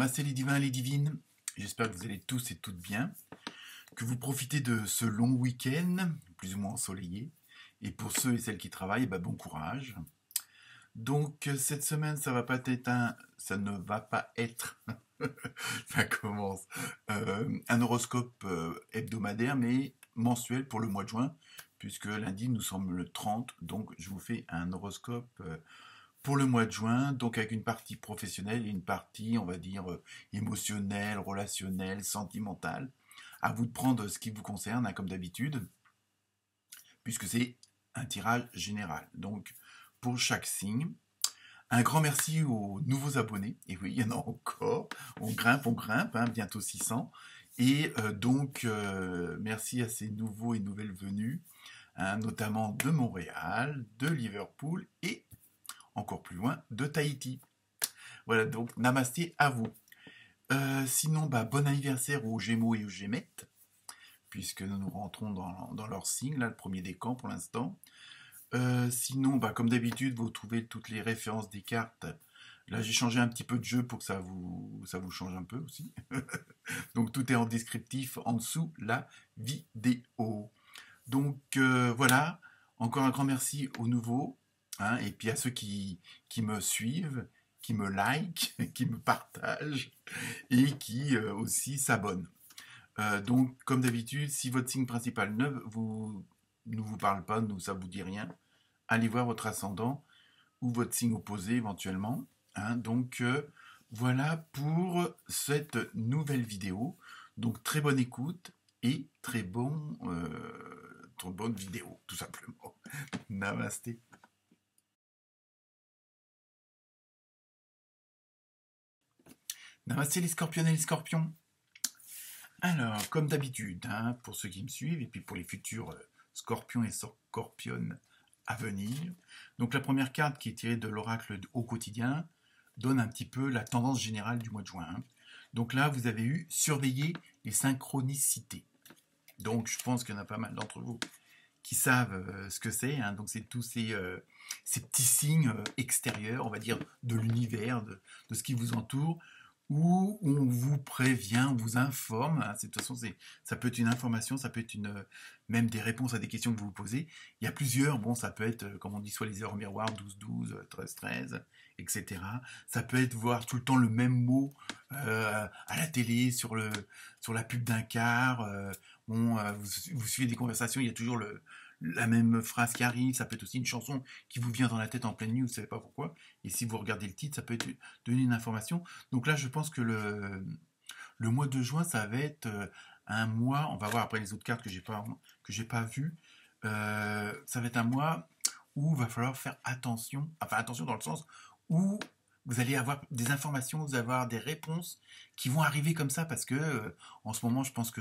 Namasté les divins et les divines, j'espère que vous allez tous et toutes bien, que vous profitez de ce long week-end, plus ou moins ensoleillé, et pour ceux et celles qui travaillent, bon courage. Donc cette semaine, ça ne va pas être, ça commence, un horoscope hebdomadaire, mais mensuel pour le mois de juin, puisque lundi nous sommes le 30, donc je vous fais un horoscope pour le mois de juin, donc avec une partie professionnelle et une partie, on va dire, émotionnelle, relationnelle, sentimentale. À vous de prendre ce qui vous concerne, hein, comme d'habitude, puisque c'est un tirage général. Donc, pour chaque signe, un grand merci aux nouveaux abonnés. Et oui, il y en a encore. On grimpe, hein, bientôt 600. Et merci à ces nouveaux et nouvelles venus, hein, notamment de Montréal, de Liverpool et encore plus loin, de Tahiti. Voilà, donc namasté à vous. Sinon, bon anniversaire aux Gémeaux et aux Gémettes, puisque nous rentrons dans leur signe, là, le premier décan pour l'instant. Sinon, comme d'habitude, vous trouvez toutes les références des cartes. Là, j'ai changé un petit peu de jeu pour que ça vous change un peu aussi. Donc, tout est en descriptif en dessous la vidéo. Donc, voilà. Encore un grand merci aux nouveaux. Hein, et puis à ceux qui me suivent, qui me like, qui me partagent et qui aussi s'abonnent. Donc, comme d'habitude, si votre signe principal ne vous parle pas, ça vous dit rien, allez voir votre ascendant ou votre signe opposé éventuellement. Hein, donc, voilà pour cette nouvelle vidéo. Donc, très bonne écoute et très bonne vidéo, tout simplement. Namasté. Namasté les scorpions et les scorpions. Alors, comme d'habitude, hein, pour ceux qui me suivent, et puis pour les futurs scorpions et scorpionnes à venir. Donc la première carte qui est tirée de l'oracle au quotidien donne un petit peu la tendance générale du mois de juin. Hein. Donc là, vous avez eu surveiller les synchronicités. Donc je pense qu'il y en a pas mal d'entre vous qui savent ce que c'est. Hein. Donc c'est tous ces petits signes extérieurs, on va dire, de l'univers, de ce qui vous entoure, où on vous prévient, on vous informe. Hein. De toute façon, ça peut être une information, ça peut être même des réponses à des questions que vous vous posez. Il y a plusieurs, ça peut être, comme on dit, soit les heures miroirs, 12-12, 13-13, etc. Ça peut être voir tout le temps le même mot à la télé, sur la pub d'un car. Vous suivez des conversations, il y a toujours la même phrase qui arrive. Ça peut être aussi une chanson qui vous vient dans la tête en pleine nuit, vous ne savez pas pourquoi. Et si vous regardez le titre, ça peut donner une information. Donc là, je pense que le mois de juin, ça va être un mois. On va voir après les autres cartes que j'ai pas vues. Ça va être un mois où il va falloir faire attention. Enfin, attention dans le sens où vous allez avoir des informations, vous allez avoir des réponses qui vont arriver comme ça parce que en ce moment, je pense que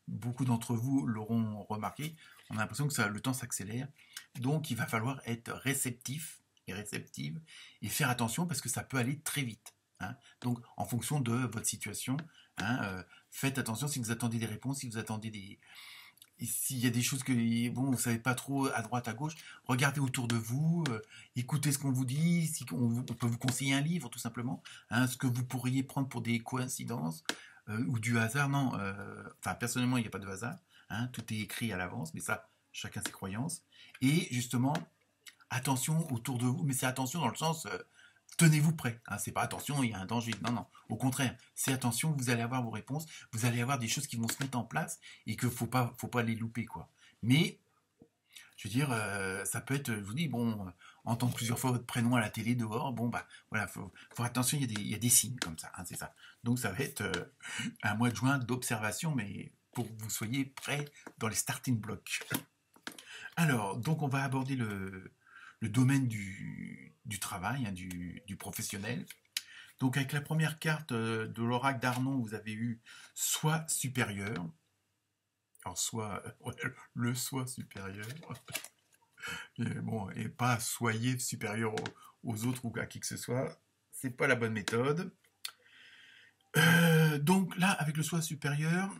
beaucoup d'entre vous l'auront remarqué, on a l'impression que le temps s'accélère. Donc, il va falloir être réceptif et réceptive et faire attention parce que ça peut aller très vite. Hein. Donc, en fonction de votre situation, hein, faites attention si vous attendez des réponses, si vous attendez et s'il y a des choses que vous ne savez pas trop à droite, à gauche, regardez autour de vous, écoutez ce qu'on vous dit, si on peut vous conseiller un livre tout simplement, hein, ce que vous pourriez prendre pour des coïncidences ou du hasard. Non, personnellement, il n'y a pas de hasard, hein, tout est écrit à l'avance, mais ça, chacun ses croyances. Et justement, attention autour de vous, mais c'est attention dans le sens... tenez-vous prêt, hein, c'est pas attention, il y a un danger, non, au contraire, c'est attention, vous allez avoir vos réponses, vous allez avoir des choses qui vont se mettre en place et que faut pas les louper, quoi. Mais, je veux dire, ça peut être, je vous dis, entendre plusieurs fois votre prénom à la télé dehors, voilà, faut attention, il y a des signes comme ça, hein, c'est ça. Donc ça va être un mois de juin d'observation, mais pour que vous soyez prêts dans les starting blocks. Alors, donc on va aborder le domaine du travail, hein, du professionnel. Donc avec la première carte de l'oracle d'Arnon, vous avez eu soi supérieur. Alors le soi supérieur. Et pas soyez supérieur aux autres ou à qui que ce soit. C'est pas la bonne méthode. Donc là, avec le soi supérieur,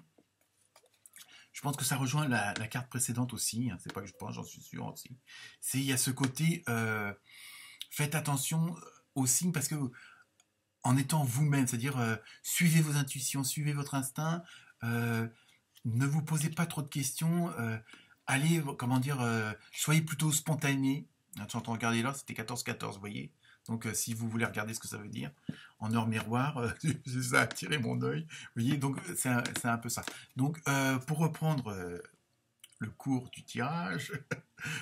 je pense que ça rejoint la carte précédente aussi. Hein, c'est pas que je pense, j'en suis sûr aussi. Il y a ce côté, faites attention aux signes parce que en étant vous-même, c'est-à-dire suivez vos intuitions, suivez votre instinct, euh, ne vous posez pas trop de questions, allez, comment dire, soyez plutôt spontané. Quand on regardait là, c'était 14-14, vous voyez. Donc si vous voulez regarder ce que ça veut dire, en heure miroir, ça a attiré mon œil. Vous voyez, donc c'est un peu ça. Donc pour reprendre le cours du tirage,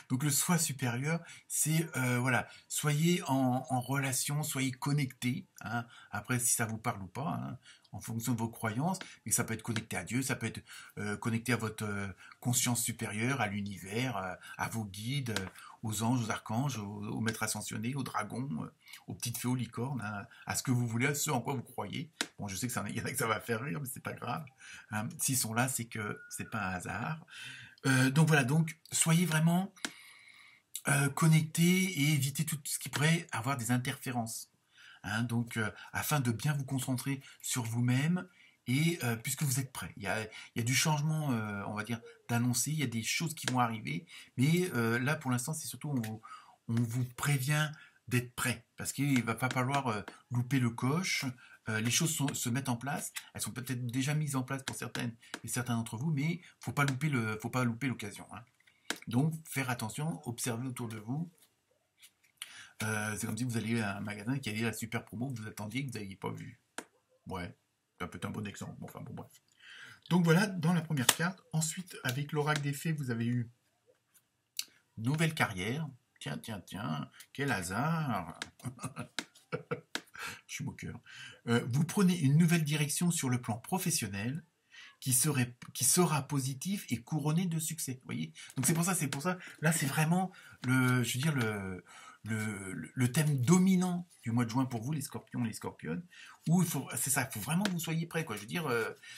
donc le soi supérieur, c'est voilà, soyez en relation, soyez connectés. Hein. Après, si ça vous parle ou pas, hein, en fonction de vos croyances, mais ça peut être connecté à Dieu, ça peut être connecté à votre conscience supérieure, à l'univers, à vos guides, aux anges, aux archanges, aux maîtres ascensionnés, aux dragons, aux petites fées, aux licornes, hein, à ce que vous voulez, à ce en quoi vous croyez. Bon, je sais que y en a que ça va faire rire, mais c'est pas grave. Hein. S'ils sont là, c'est que c'est pas un hasard. Donc voilà, donc soyez vraiment connectés et évitez tout ce qui pourrait avoir des interférences. Hein, donc afin de bien vous concentrer sur vous-même et puisque vous êtes prêt. Il y a du changement, on va dire, d'annoncer, il y a des choses qui vont arriver, mais là pour l'instant c'est surtout on vous prévient d'être prêt parce qu'il ne va pas falloir louper le coche. Les choses se mettent en place, elles sont peut-être déjà mises en place pour certaines et certains d'entre vous, mais faut pas louper l'occasion. Hein. Donc faire attention, observez autour de vous. C'est comme si vous alliez à un magasin qui avait la super promo que vous attendiez et que vous n'aviez pas vu. Ouais, c'est peut-être un bon exemple. Enfin bon, bref. Donc voilà, dans la première carte. Ensuite, avec l'oracle des fées, vous avez eu nouvelle carrière. Tiens, tiens, tiens, quel hasard. Je suis moqueur. Vous prenez une nouvelle direction sur le plan professionnel qui sera positif et couronné de succès. Vous voyez. Donc c'est pour ça. Là, c'est vraiment le thème dominant du mois de juin pour vous, les scorpions, les scorpionnes, où il faut vraiment que vous soyez prêts, quoi. Je veux dire,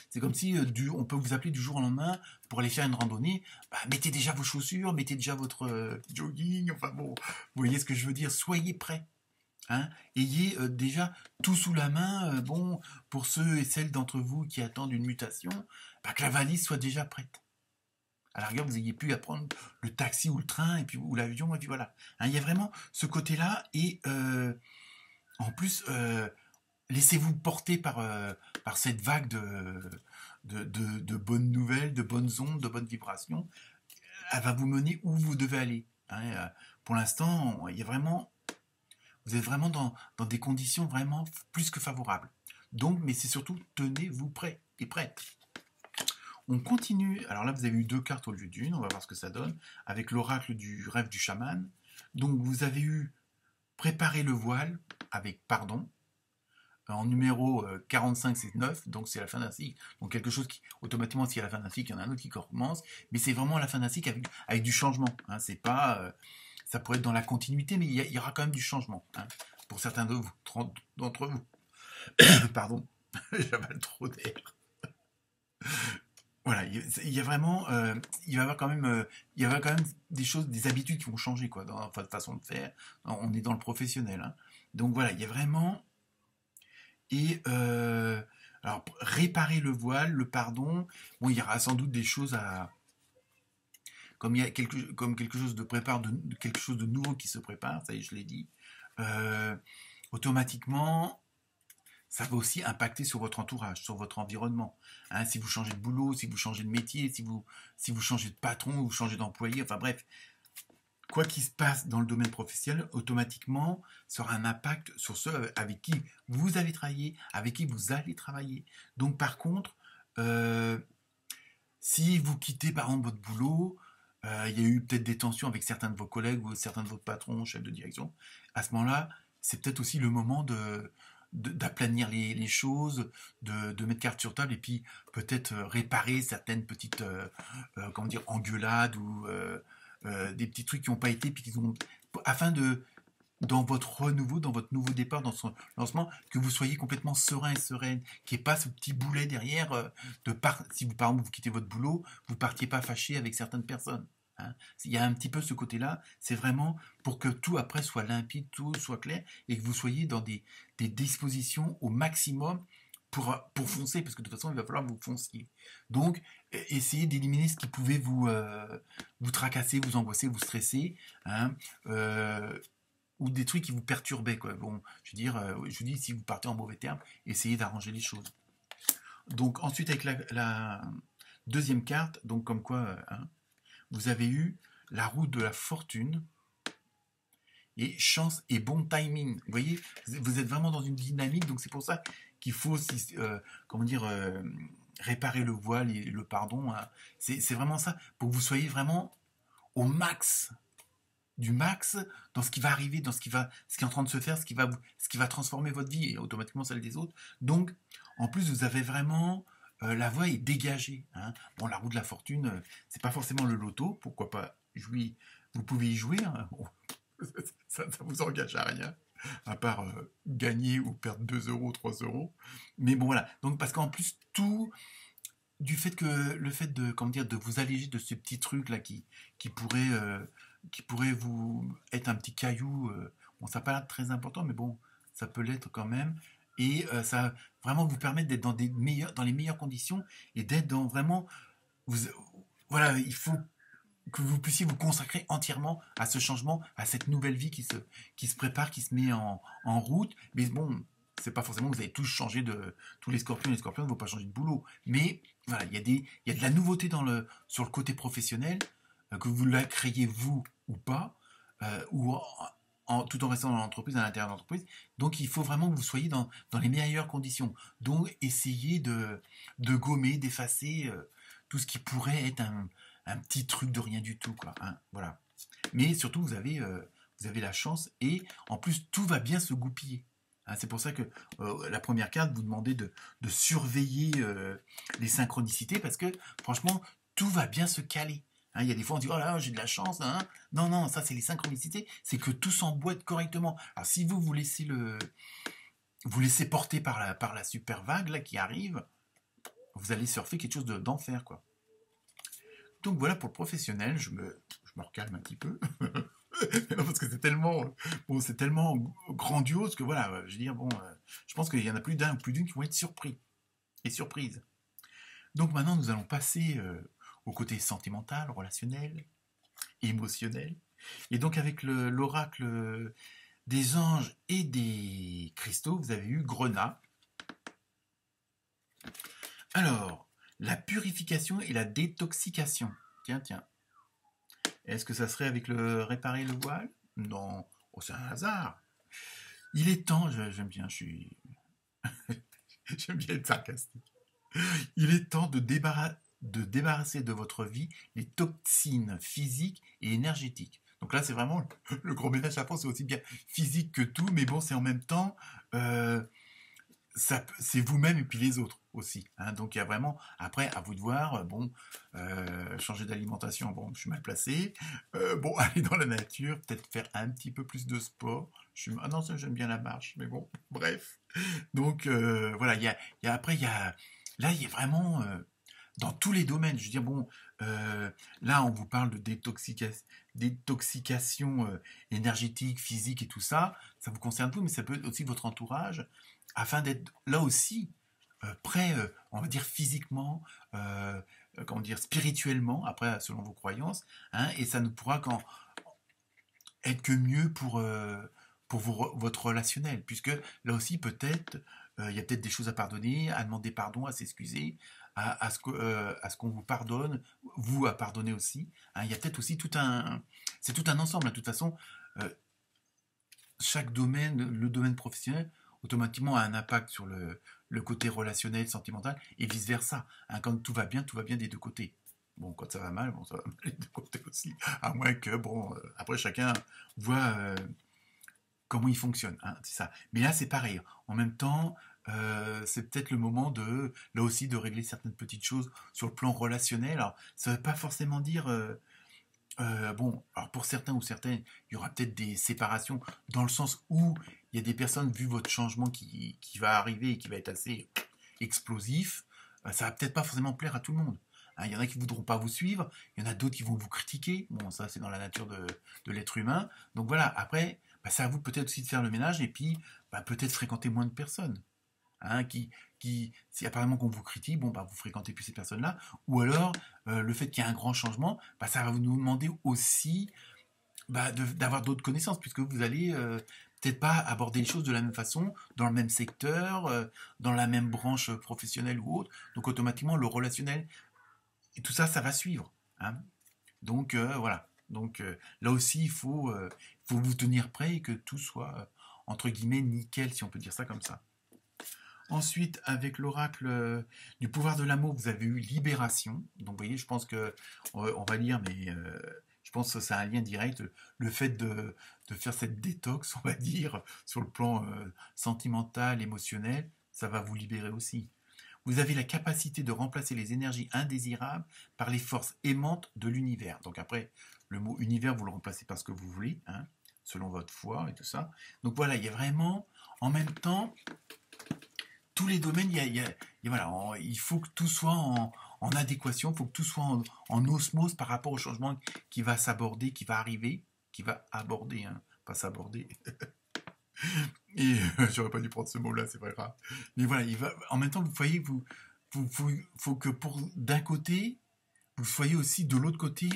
c'est comme si on peut vous appeler du jour au lendemain pour aller faire une randonnée. Bah, mettez déjà vos chaussures, mettez déjà votre jogging, enfin bon, vous voyez ce que je veux dire, soyez prêts. Hein, ayez déjà tout sous la main, bon, pour ceux et celles d'entre vous qui attendent une mutation, bah, que la valise soit déjà prête. À la rigueur, vous ayez pu à prendre le taxi ou le train, et puis, ou l'avion, et puis voilà. Hein, il y a vraiment ce côté-là, et en plus, laissez-vous porter par cette vague de bonnes nouvelles, de bonnes ondes, de bonnes vibrations. Elle va vous mener où vous devez aller. Hein, pour l'instant, il y a vraiment vous êtes vraiment dans des conditions vraiment plus que favorables. Donc, mais c'est surtout, tenez-vous prêts et prêtes. On continue. Alors là, vous avez eu 2 cartes au lieu d'une. On va voir ce que ça donne. Avec l'oracle du rêve du chaman. Donc, vous avez eu préparer le voile avec pardon. En numéro 45, c'est 9. Donc, c'est la fin d'un cycle. Donc, quelque chose qui, automatiquement, s'il y a la fin d'un cycle, il y en a un autre qui commence. Mais c'est vraiment la fin d'un cycle avec du changement. Hein. C'est pas... ça pourrait être dans la continuité, mais il y aura quand même du changement, hein, pour certains d'entre vous. Pardon, j'avale trop d'air. Voilà, il y a vraiment, il va y avoir quand même des choses, des habitudes qui vont changer, quoi, dans votre façon de faire. On est dans le professionnel, hein. Donc voilà, il y a vraiment et alors réparer le voile, le pardon. Bon, il y aura sans doute des choses à comme il y a quelque chose de prépare, quelque chose de nouveau qui se prépare, ça y est, je l'ai dit, automatiquement, ça va aussi impacter sur votre entourage, sur votre environnement. Hein, si vous changez de boulot, si vous changez de métier, si vous changez de patron, ou vous changez d'employé, enfin bref, quoi qu'il se passe dans le domaine professionnel, automatiquement, ça aura un impact sur ceux avec qui vous avez travaillé, avec qui vous allez travailler. Donc par contre, si vous quittez par exemple votre boulot, il y a eu peut-être des tensions avec certains de vos collègues ou certains de vos patrons, chefs de direction. À ce moment-là, c'est peut-être aussi le moment d'aplanir les choses, de mettre carte sur table et puis peut-être réparer certaines petites comment dire, engueulades ou des petits trucs qui n'ont pas été, puis afin dans votre renouveau, dans votre nouveau départ, dans son lancement, que vous soyez complètement serein et sereine, qu'il n'y ait pas ce petit boulet derrière, si vous, par exemple, vous quittez votre boulot, vous partiez pas fâché avec certaines personnes. Hein. Il y a un petit peu ce côté-là, c'est vraiment pour que tout après soit limpide, tout soit clair, et que vous soyez dans des dispositions au maximum pour foncer, parce que de toute façon, il va falloir que vous fonciez. Donc, essayez d'éliminer ce qui pouvait vous tracasser, vous angoisser, vous stresser. Hein. ou des trucs qui vous perturbaient, quoi. Bon, je veux dire, je vous dis, si vous partez en mauvais termes, essayez d'arranger les choses. Donc ensuite, avec la deuxième carte, donc comme quoi, hein, vous avez eu la roue de la fortune, et chance et bon timing. Vous voyez, vous êtes vraiment dans une dynamique, donc c'est pour ça qu'il faut aussi, comment dire, réparer le voile et le pardon. Hein. C'est vraiment ça, pour que vous soyez vraiment au max du max dans ce qui va arriver, dans ce qui est en train de se faire, ce qui va transformer votre vie et automatiquement celle des autres. Donc, en plus, vous avez vraiment la voie est dégagée. Hein. Bon, la roue de la fortune, c'est pas forcément le loto, pourquoi pas jouer. Vous pouvez y jouer. Hein. Bon, ça vous engage à rien, à part gagner ou perdre 2 euros, 3 euros. Mais bon, voilà. Donc, parce qu'en plus, tout, le fait de, comment dire, de vous alléger de ce petit truc là qui pourrait, qui pourrait vous être un petit caillou, bon, ça n'a pas l'air très important, mais bon, ça peut l'être quand même. Et ça va vraiment vous permettre d'être dans les meilleures conditions et d'être dans vraiment, vous, voilà, il faut que vous puissiez vous consacrer entièrement à ce changement, à cette nouvelle vie qui se prépare, qui se met en route. Mais bon, c'est pas forcément que vous allez tous changer de. Tous les scorpions et les scorpions ne vont pas changer de boulot. Mais voilà, il y a de la nouveauté sur le côté professionnel, que vous la créez vous ou pas, ou tout en restant dans l'entreprise, à l'intérieur de l'entreprise. Donc il faut vraiment que vous soyez dans les meilleures conditions. Donc essayez de gommer, d'effacer tout ce qui pourrait être un petit truc de rien du tout, quoi. Hein, voilà. Mais surtout, vous avez la chance et en plus, tout va bien se goupiller. Hein, c'est pour ça que la première carte vous demandez de surveiller les synchronicités parce que franchement, tout va bien se caler. Hein, il y a des fois on dit oh là j'ai de la chance. Hein. Non, non, ça c'est les synchronicités, c'est que tout s'emboîte correctement. Alors si vous vous laissez porter par la super vague là, qui arrive, vous allez surfer quelque chose d'enfer, quoi. Donc voilà pour le professionnel, je me recalme un petit peu. Parce que c'est tellement grandiose que voilà, je veux dire, bon, je pense qu'il y en a plus d'un ou plus d'une qui vont être surpris et surprises. Donc maintenant, nous allons passer au côté sentimental, relationnel, émotionnel. Et donc avec l'oracle des anges et des cristaux, vous avez eu Grenat. Alors, la purification et la détoxication. Tiens, tiens. Est-ce que ça serait avec le réparer le voile? Non, oh, c'est un hasard. Il est temps, j'aime bien, j'aime bien être sarcastique. Il est temps de débarrasser de votre vie les toxines physiques et énergétiques. Donc là, c'est vraiment le gros ménage à fond, c'est aussi bien physique que tout, mais bon, c'est en même temps c'est vous-même et puis les autres aussi. Hein. Donc il y a vraiment, après, à vous de voir, bon, changer d'alimentation, bon, je suis mal placé. Bon, aller dans la nature, peut-être faire un petit peu plus de sport. Ah non, ça, j'aime bien la marche, mais bon, bref. Donc voilà, là, il y a vraiment, dans tous les domaines, je veux dire, bon, là, on vous parle de détoxication énergétique, physique et tout ça, ça vous concerne vous, mais ça peut être aussi votre entourage, afin d'être là aussi prêt, on va dire physiquement, comment dire, spirituellement, après selon vos croyances, hein, et ça ne pourra être que mieux pour votre relationnel, puisque là aussi peut-être il y a peut-être des choses à pardonner, à demander pardon, à s'excuser, à ce qu'on vous pardonne, vous à pardonner aussi. Hein, il y a peut-être aussi c'est tout un ensemble. Hein, de toute façon, euh, chaque domaine, le domaine professionnel, automatiquement a un impact sur le côté relationnel, sentimental, et vice-versa. Hein, quand tout va bien des deux côtés. Bon, quand ça va mal, bon, ça va mal des deux côtés aussi. À moins que, bon, après chacun voit comment il fonctionne. Hein, c'est ça. Mais là, c'est pareil. En même temps, c'est peut-être le moment là aussi, de régler certaines petites choses sur le plan relationnel. Alors, ça ne veut pas forcément dire bon, alors pour certains ou certaines, il y aura peut-être des séparations dans le sens où il y a des personnes, vu votre changement qui va arriver et qui va être assez explosif, ça va peut-être pas forcément plaire à tout le monde. Hein, il y en a qui voudront pas vous suivre, il y en a d'autres qui vont vous critiquer. Bon, ça c'est dans la nature de l'être humain. Donc voilà, après, bah, c'est à vous peut-être aussi de faire le ménage et puis bah, peut-être fréquenter moins de personnes. Hein, si apparemment qu'on vous critique, bon, bah, vous fréquentez plus ces personnes-là, ou alors le fait qu'il y ait un grand changement, bah, ça va nous demander aussi d'avoir d'autres connaissances, puisque vous allez peut-être pas aborder les choses de la même façon, dans le même secteur, dans la même branche professionnelle ou autre. Donc automatiquement, le relationnel, et tout ça, ça va suivre. Hein. Donc voilà. Donc là aussi, faut vous tenir prêt et que tout soit, entre guillemets, nickel, si on peut dire ça comme ça. Ensuite, avec l'oracle du pouvoir de l'amour, vous avez eu libération. Donc, vous voyez, je pense que, on va lire, mais je pense que ça a un lien direct. Le fait de faire cette détox, on va dire, sur le plan sentimental, émotionnel, ça va vous libérer aussi. Vous avez la capacité de remplacer les énergies indésirables par les forces aimantes de l'univers. Donc après, le mot univers, vous le remplacez par ce que vous voulez, hein, selon votre foi et tout ça. Donc voilà, il y a vraiment, en même temps, tous les domaines, voilà, il faut que tout soit en adéquation, il faut que tout soit en osmose par rapport au changement qui va s'aborder, qui va arriver, qui va aborder, hein, pas s'aborder. Et j'aurais pas dû prendre ce mot-là, c'est pas grave. Mais voilà, en même temps, vous voyez, faut que d'un côté, vous soyez aussi de l'autre côté,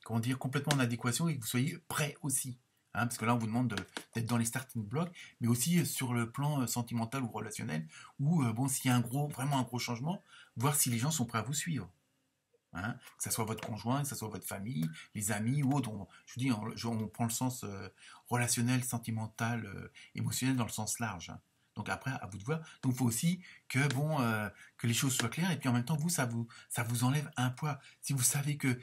comment dire, complètement en adéquation et que vous soyez prêt aussi. Hein, parce que là, on vous demande d'être dans les starting blocks, mais aussi sur le plan sentimental ou relationnel, où, bon, s'il y a vraiment un gros changement, voir si les gens sont prêts à vous suivre. Hein, que ce soit votre conjoint, que ce soit votre famille, les amis ou autres. Je vous dis, on prend le sens relationnel, sentimental, émotionnel dans le sens large. Hein. Donc après, à vous de voir. Donc il faut aussi que que les choses soient claires et puis en même temps, ça vous enlève un poids. Si vous savez que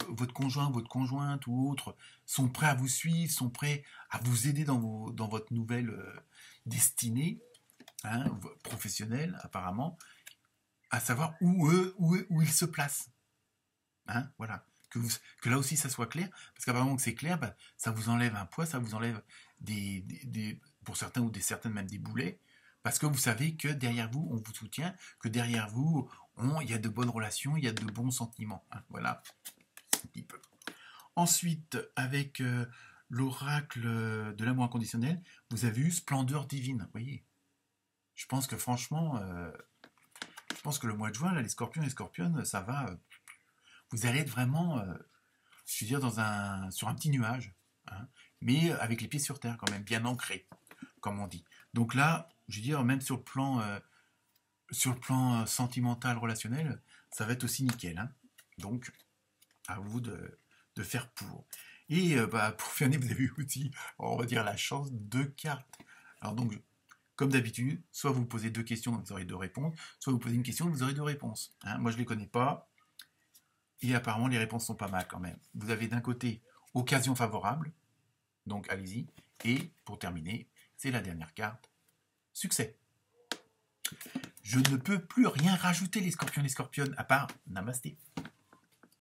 votre conjoint, votre conjointe ou autre sont prêts à vous suivre, sont prêts à vous aider dans votre nouvelle destinée, hein, professionnelle apparemment, à savoir où ils se placent. Hein, voilà. Que là aussi ça soit clair, parce qu'apparemment que c'est clair, ça vous enlève un poids, ça vous enlève pour certains ou certaines même des boulets, parce que vous savez que derrière vous, on vous soutient, que derrière vous, il y a de bonnes relations, il y a de bons sentiments. Hein, voilà, un petit peu. Ensuite, avec l'oracle de l'amour inconditionnel, vous avez eu splendeur divine, vous voyez. Je pense que franchement, je pense que le mois de juin, là, les scorpions et les scorpionnes, ça va... vous allez être vraiment, je veux dire, sur un petit nuage, hein, mais avec les pieds sur terre quand même, bien ancrés, comme on dit. Donc là, je veux dire, même sur le plan sentimental, relationnel, ça va être aussi nickel. Hein. Donc, à vous de faire pour. Et pour finir, vous avez eu aussi, on va dire, la chance de cartes. Alors donc, comme d'habitude, soit vous posez 2 questions, vous aurez 2 réponses, soit vous posez une question, vous aurez 2 réponses. Hein. Moi, je ne les connais pas. Et apparemment, les réponses sont pas mal quand même. Vous avez d'un côté occasion favorable, donc allez-y. Et pour terminer, c'est la dernière carte, succès. Je ne peux plus rien rajouter les scorpions et les scorpionnes, à part namasté.